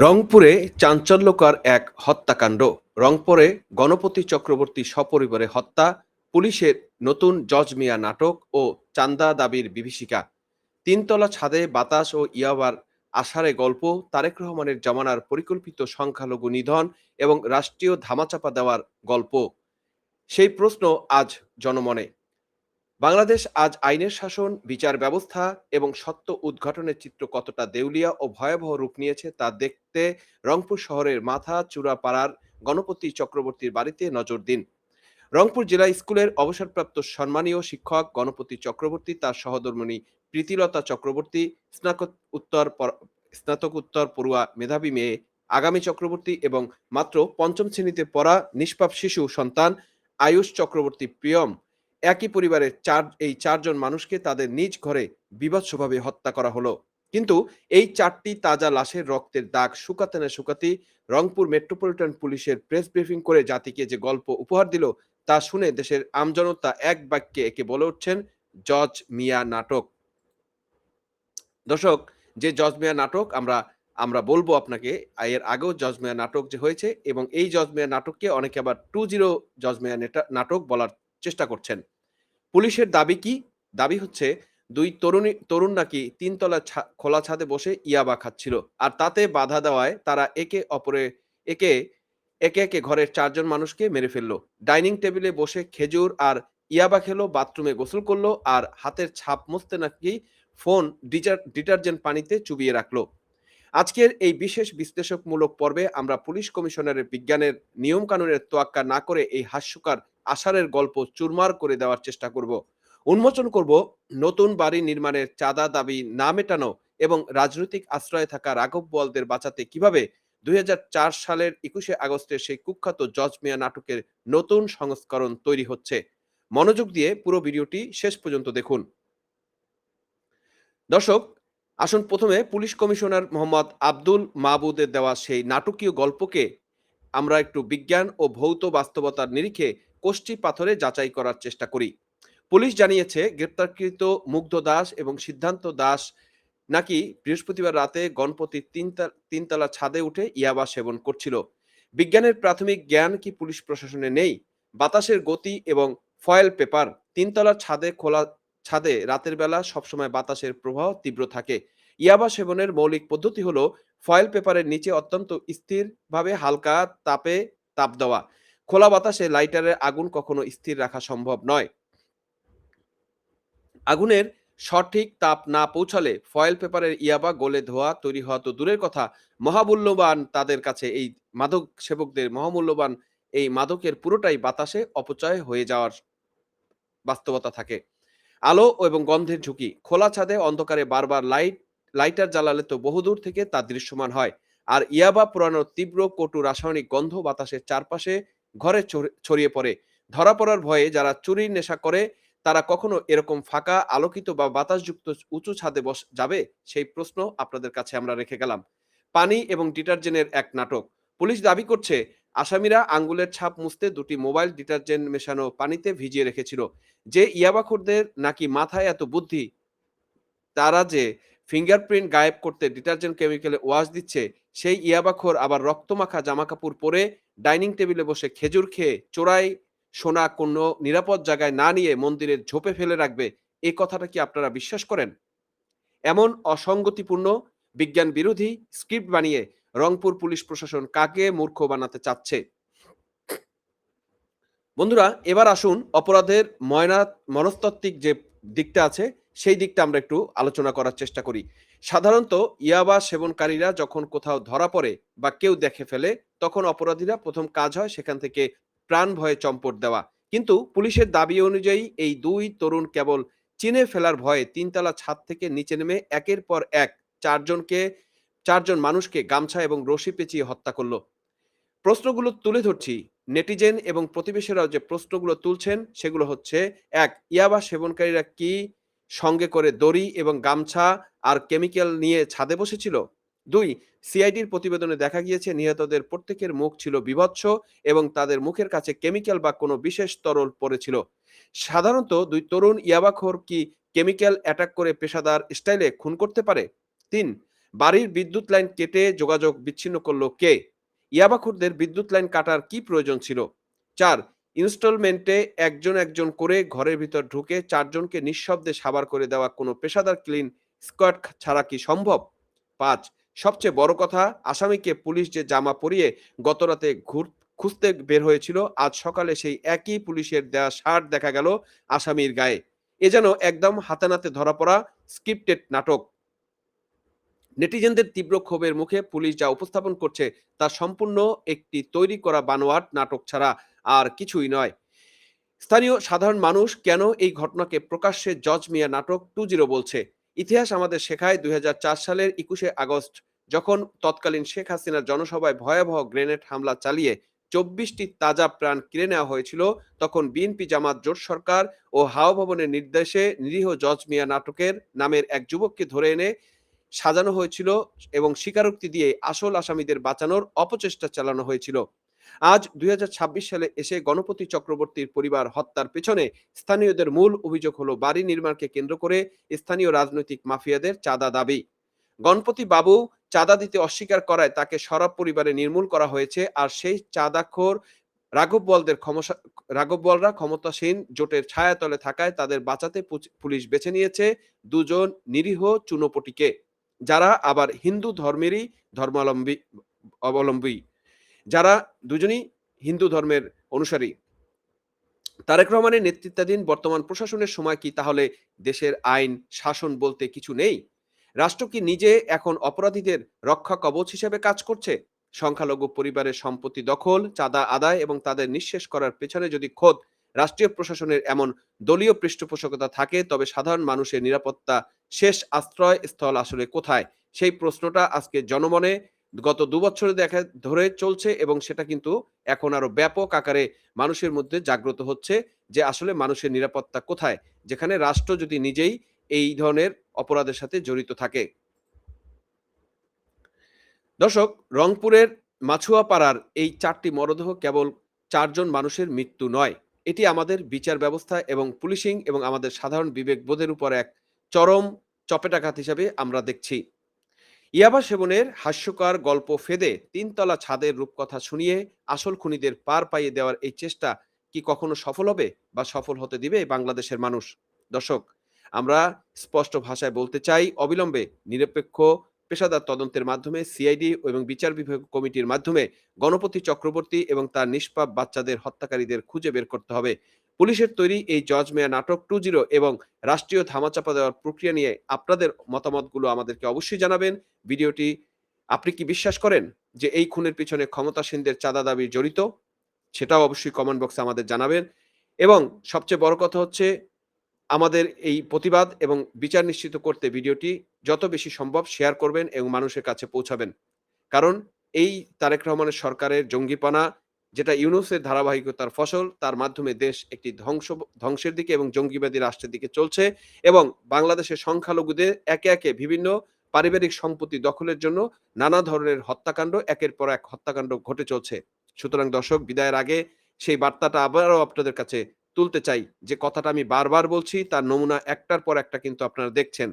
রংপুরে চাঞ্চল্যকর এক হত্যাকাণ্ড। রংপুরে গণপতি চক্রবর্তী সপরিবারে হত্যা, পুলিশের নতুন জজ মিয়া নাটক ও চান্দা দাবির বিভীষিকা। তিনতলা ছাদে বাতাস ও ইয়াবার আষাঢ়ে গল্প, তারেক রহমানের জমানার পরিকল্পিত সংখ্যালঘু নিধন এবং রাষ্ট্রীয় ধামাচাপা দেওয়ার গল্প। সেই প্রশ্ন আজ জনমনে। বাংলাদেশ আজ আইনের শাসন, বিচার ব্যবস্থা এবং সত্য উদ্ঘাটনের চিত্র কতটা দেউলিয়া ও ভয়াবহ রূপ নিয়েছে তা দেখতে রংপুর শহরের মাথা চূড়া পাড়ার গণপতি চক্রবর্তীর বাড়িতে নজর দিন। রংপুর জেলা স্কুলের অবসরপ্রাপ্ত সম্মানীয় শিক্ষক গণপতি চক্রবর্তী, তার সহধর্মিণী প্রীতিলতা চক্রবর্তী, স্নাতকোত্তর পড়ুয়া মেধাবী মেয়ে আগামী চক্রবর্তী এবং মাত্র পঞ্চম শ্রেণীতে পড়া নিষ্পাপ শিশু সন্তান আয়ুষ চক্রবর্তী প্রিয়ম, একই পরিবারের এই চারজন মানুষকে তাদের নিজ ঘরে বীভৎসভাবে হত্যা করা হলো। কিন্তু এই চারটি তাজা লাশের রক্তের দাগ শুকাতে না শুকাতেই রংপুর মেট্রোপলিটন পুলিশের প্রেস ব্রিফিং করে জাতিকে যে গল্প উপহার দিল তা শুনে দেশের আমজনতা এক বাক্যে একে বলে উঠছেন জজ মিয়া নাটক। দর্শক, যে জজ মিয়া নাটক আমরা আমরা বলবো আপনাকে, এর আগেও জজ মিয়া নাটক যে হয়েছে এবং এই জজ মিয়া নাটককে অনেকে আবার 2-0 জজ মিয়া নাটক বলার চেষ্টা করছেন। পুলিশের দাবি কি? দাবি হচ্ছে দুই তরুণ নাকি তিনতলা খোলা ছাদে বসে ইয়াবা খাচ্ছিল, আর তাতে বাধা দেওয়ায় তারা একে একে একে ঘরের চারজন মানুষকে মেরে ফেললো। ডাইনিং টেবিলে বসে খেজুর আর ইয়াবা খেলো, বাথরুমে গোসল করলো, আর হাতের ছাপ মুছতে নাকি ফোন ডিটারজেন্ট পানিতে চুবিয়ে রাখলো। আজকের এই বিশেষ বিশ্লেষকমূলক পর্বে আমরা পুলিশ কমিশনারের বিজ্ঞানের নিয়ম কানুনের তোয়াক্কা না করে এই হাস্যকর আষাঢ়ের গল্প চুরমার করে দেওয়ার চেষ্টা করব। উন্মোচন করব নতুন বাড়ি নির্মাণের চাঁদা দাবি না মেটানো এবং রাজনৈতিক আশ্রয়ে থাকা রাঘব বোয়ালদের বাঁচাতে কিভাবে 2004 সালের 21শে আগস্টের সেই কুখ্যাত জজ মিয়া নাটকের নতুন সংস্করণ তৈরি হচ্ছে। মনোযোগ দিয়ে পুরো ভিডিওটি শেষ পর্যন্ত দেখুন। দর্শক, আসুন প্রথমে পুলিশ কমিশনার মোহাম্মদ আব্দুল মাহবুদের দেওয়া সেই নাটকীয় গল্পকে আমরা একটু বিজ্ঞান ও ভৌত বাস্তবতার নিরিখে কষ্টি পাথরে যাচাই করার চেষ্টা করি। পুলিশ জানিয়েছে গ্রেপ্তারকৃত মুগ্ধ দাস এবং সিদ্ধান্ত দাস নাকি বৃহস্পতিবার রাতে গণপতির তিনতলা ছাদে উঠে ইয়াবা সেবন করছিল। বিজ্ঞানের প্রাথমিক জ্ঞান কি পুলিশ প্রশাসনে নেই? বাতাসের গতি এবং ফয়েল পেপার, তিনতলার ছাদে রাতের বেলা সবসময় বাতাসের প্রবাহ তীব্র থাকে। ইয়াবা সেবনের মৌলিক পদ্ধতি হলো ফয়েল পেপারের নিচে অত্যন্ত স্থিরভাবে হালকা তাপ দেওয়া। খোলা বাতাসে লাইটারের আগুন কখনো স্থির রাখা সম্ভব নয়। আগুনের সঠিক তাপ না পৌঁছালে ফয়েল পেপারের ইয়াবা গলে ধোয়া তৈরি হওয়া তো দূরের কথা, মহামূল্যবান তাদের কাছে এই মাদক সেবকদের মহামূল্যবান এই মাদকের পুরোটাই বাতাসে অপচয় হয়ে যাওয়ার বাস্তবতা থাকে। আলো এবং গন্ধের ঝুঁকি, খোলা ছাদে অন্ধকারে বারবার লাইটার জ্বালালে তো বহুদূর থেকে তা দৃশ্যমান হয়। আর ইয়াবা পুরানোর তীব্র কটু রাসায়নিক গন্ধ বাতাসের চারপাশে ঘরে ছড়িয়ে পড়ে। ধরা পড়ার ভয়ে যারা চুরির নেশা করে তারা কখনো এরকম ফাঁকা আলোকিত বা বাতাসযুক্ত উঁচু ছাদে যাবে? সেই প্রশ্ন আপনাদের কাছে আমরা রেখে গেলাম। পানি এবং ডিটারজেন্টের এক নাটক। পুলিশ দাবি করছে আসামিরা আঙ্গুলের ছাপ মুছতে দুটি মোবাইল ডিটারজেন্ট মেশানো পানিতে ভিজিয়ে রেখেছিল। যে ইয়াবাখোরদের নাকি মাথায় এত বুদ্ধি, তারা যে ফিঙ্গারপ্রিন্ট গায়েব করতে ডিটারজেন্ট কেমিক্যালে ওয়াশ দিচ্ছে, সেই ইয়াবাখোর আবার রক্তমাখা জামাকাপড় পরে ডাইনিং টেবিলে বসে খেজুর খেয়ে চোরাই সোনা কোনো নিরাপদ জায়গায় না নিয়ে মন্দিরের ঝোপে ফেলে রাখবে, এ কথাটা কি আপনারা বিশ্বাস করেন? এমন অসঙ্গতিপূর্ণ বিজ্ঞান বিরোধী স্ক্রিপ্ট বানিয়ে রংপুর পুলিশ প্রশাসন কাকে মূর্খ বানাতে চাচ্ছে? বন্ধুরা, এবার আসুন অপরাধের মনস্তাত্ত্বিক যে দিকটা আছে সেই দিকটা আমরা একটু আলোচনা করার চেষ্টা করি। সাধারণত ইয়াবা সেবনকারীরা যখন কোথাও ধরা পড়ে বা কেউ দেখে ফেলে, তখন অপরাধীরা প্রথম কাজ হয় সেখান থেকে প্রাণ ভয়ে চম্পট দেওয়া। কিন্তু পুলিশের দাবি অনুযায়ী এই দুই তরুণ কেবল চিনে ফেলার ভয়ে তিনতলা ছাদ থেকে নিচে নেমে একের পর এক চারজনকে চারজন মানুষকে গামছা এবং রশি পেঁচিয়ে হত্যা করলো। প্রশ্নগুলো তুলে ধরছি। নেটিজেন এবং প্রতিবেশীরাও যে প্রশ্নগুলো তুলছেন সেগুলো হচ্ছে: ১. ইয়াবা সেবনকারীরা কি সঙ্গে করে দড়ি এবং গামছা আর কেমিক্যাল নিয়ে ছাদে বসেছিল? ২. সিআইডির প্রতিবেদনে দেখা গিয়েছে নিহতদের প্রত্যেকের মুখ ছিল বিভৎস এবং তাদের মুখের কাছে কেমিক্যাল বা কোনো বিশেষ তরল পড়েছিল। সাধারণত দুই তরুণ ইয়াবাখোর কি কেমিক্যাল অ্যাটাক করে পেশাদার স্টাইলে খুন করতে পারে? ৩. বাড়ির বিদ্যুৎ লাইন কেটে যোগাযোগ বিচ্ছিন্ন করলো কে? ইয়াবাখোরদের বিদ্যুৎ লাইন কাটার কি প্রয়োজন ছিল? ৪. ইনস্টলমেন্টে একজন করে ঘরের ভিতর ঢুকে ৪ জনকে নিঃশব্দে সাবার করে দেওয়া কোনো পেশাদার ক্লিন স্কোয়াড ছাড়া কি সম্ভব? ৫. সবচেয়ে বড় কথা, আসামিকে পুলিশ যে জামা পরিয়ে গতরাতে খুঁজতে বের হয়েছিল, আজ সকালে সেই একই পুলিশের দেয়া শার্ট দেখা গেল আসামির গায়ে। এ যেন একদম হাতে নাতে ধরা পড়া স্ক্রিপ্টেড নাটক। নেটিজেনদের তীব্র ক্ষোভের মুখে পুলিশ যা উপস্থাপন করছে তা সম্পূর্ণ একটি তৈরি করা বানোয়াট নাটক ছাড়া আর কিছুই নয়। স্থানীয় সাধারণ মানুষ কেন এই ঘটনাকে প্রকাশ্যে জজ মিয়া নাটক 2.0 বলছে? ইতিহাস আমাদের শেখায় ২০০৪ সালের ২১শে আগস্ট যখন তৎকালীন শেখ হাসিনার জনসভায় ভয়াবহ গ্রেনেড হামলা চালিয়ে ২৪টি তাজা প্রাণ কেড়ে নেওয়া হয়েছিল, তখন বিএনপি জামাত জোট সরকার ও হাওয়া ভবনের নির্দেশে নিরীহ জজ মিয়া নাটকের নামের এক যুবককে ধরে এনে সাজানো হয়েছিল এবং স্বীকারোক্তি দিয়ে আসল আসামিদের বাঁচানোর অপচেষ্টা চালানো হয়েছিল। আজ ২০২৬ সালে এসে গণপতি চক্রবর্তীর পরিবার হত্যার পেছনে স্থানীয়দের মূল অভিযোগ হলো বাড়ি নির্মাণকে কেন্দ্র করে স্থানীয় রাজনৈতিক মাফিয়াদের চাঁদা দাবি। গণপতি বাবু চাঁদা দিতে অস্বীকার করায় তাকে সরাব পরিবারে নির্মূল করা হয়েছে। আর সেই চাঁদাখোর রাঘব বলরা ক্ষমতাসীন জোটের ছায়াতলে থাকায় তাদের বাঁচাতে পুলিশ বেছে নিয়েছে দুজন নিরীহ চুনোপটিকে, যারা আবার হিন্দু ধর্মেরই অবলম্বী, যারা দুজনই হিন্দু ধর্মের অনুসারী। তারেক রহমানের নেতৃত্বাধীন বর্তমান প্রশাসনের সময় কি তাহলে দেশের আইন শাসন বলতে কিছু নেই? রাষ্ট্র কি নিজে এখন অপরাধীদের রক্ষা কবচ হিসেবে কাজ করছে? সংখ্যালঘু পরিবারের সম্পত্তি দখল, চাঁদা আদায় এবং তাদের নিঃশেষ করার পেছনে যদি খোদ রাষ্ট্রীয় প্রশাসনের এমন দলীয় পৃষ্ঠপোষকতা থাকে, তবে সাধারণ মানুষের নিরাপত্তা শেষ আশ্রয় স্থল আসলে কোথায়? সেই প্রশ্নটা আজকে জনমনে গত ২ বছরে ধরে চলছে এবং সেটা কিন্তু এখন আরো ব্যাপক আকারে মানুষের মধ্যে জাগ্রত হচ্ছে যে আসলে মানুষের নিরাপত্তা কোথায়, যেখানে রাষ্ট্র যদি নিজেই এই ধরনের অপরাধের সাথে জড়িত থাকে। দর্শক, রংপুরের মাছুয়াপাড়ার এই ৪টি মরদেহ কেবল ৪ জন মানুষের মৃত্যু নয়, এটি আমাদের বিচার ব্যবস্থা এবং পুলিশিং এবং আমাদের সাধারণ বিবেকবোধের উপর এক চরম চপেটাঘাত হিসাবে আমরা দেখছি। ইয়াবা সেবনের হাস্যকর গল্প ফেদে ৩ তলা ছাদের রূপকথা শুনিয়ে আসল খুনিদের পার পাইয়ে দেওয়ার এই চেষ্টা কি কখনো সফল হবে বা সফল হতে দিবে বাংলাদেশের মানুষ? দর্শক, আমরা স্পষ্ট ভাষায় বলতে চাই, অবিলম্বে নিরপেক্ষ পেশাদার তদন্তের মাধ্যমে সিআইডি এবং বিচার বিভাগ কমিটির মাধ্যমে গণপতি চক্রবর্তী এবং তার নিষ্পাপ বাচ্চাদের হত্যাকারীদের খুঁজে বের করতে হবে। পুলিশের তৈরি এই জজ মেয়া নাটক 2.0 এবং রাষ্ট্রীয় ধামাচাপা দেওয়ার প্রক্রিয়া নিয়ে আপনাদের মতামতগুলো আমাদেরকে অবশ্যই জানাবেন। ভিডিওটি আপনি কি বিশ্বাস করেন যে এই খুনের পিছনে ক্ষমতাসীনদের চাঁদা দাবি জড়িত? সেটাও অবশ্যই কমেন্ট বক্সে আমাদের জানাবেন। এবং সবচেয়ে বড় কথা হচ্ছে, আমাদের এই প্রতিবাদ এবং বিচার নিশ্চিত করতে ভিডিওটি যত বেশি সম্ভব শেয়ার করবেন এবং মানুষের কাছে পৌঁছাবেন। কারণ এই তারেক রহমানের সরকারের জঙ্গিপনা, যেটা ইউনূসের ধারাবাহিকতার ফসল, তার মাধ্যমে দেশ একটি ধ্বংসের দিকে এবং জঙ্গিবাদী রাষ্ট্রের দিকে চলছে এবং বাংলাদেশের সংখ্যালঘুদের একে একে বিভিন্ন পারিবারিক সম্পত্তি দখলের জন্য নানা ধরনের হত্যাকাণ্ড, একের পর এক হত্যাকাণ্ড ঘটে চলছে। সুতরাং দর্শক, বিদায়ের আগে সেই বার্তাটা আবারও আপনাদের কাছে তুলতে চাই, যে কথাটা আমি বারবার বলছি তার নমুনা একটার পর একটা কিন্তু আপনারা দেখছেন।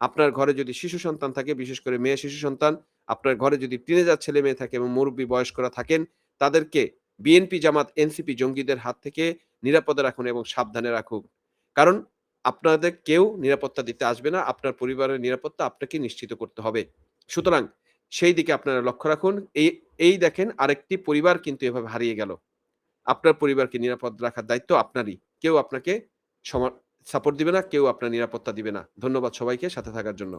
আপনার ঘরে যদি শিশু সন্তান থাকে, বিশেষ করে মেয়ে শিশু সন্তান, আপনার ঘরে যদি টিনেজার ছেলে মেয়ে থাকে এবং মুরব্বী বয়স্করা থাকেন, তাদেরকে বিএনপি, জামাত, এনসিপি জঙ্গিদের হাত থেকে নিরাপদে রাখুন এবং সাবধানে রাখুন। কারণ আপনাদের কেউ নিরাপত্তা দিতে আসবে না। আপনার পরিবারের নিরাপত্তা আপনাকে নিশ্চিত করতে হবে। সুতরাং সেই দিকে আপনারা লক্ষ্য রাখুন। এই দেখেন, আরেকটি পরিবার কিন্তু এভাবে হারিয়ে গেল। আপনার পরিবারকে নিরাপদ রাখার দায়িত্ব আপনারই। কেউ আপনাকে সাপোর্ট দিবে না, কেউ আপনার নিরাপত্তা দিবে না। ধন্যবাদ সবাইকে সাথে থাকার জন্য।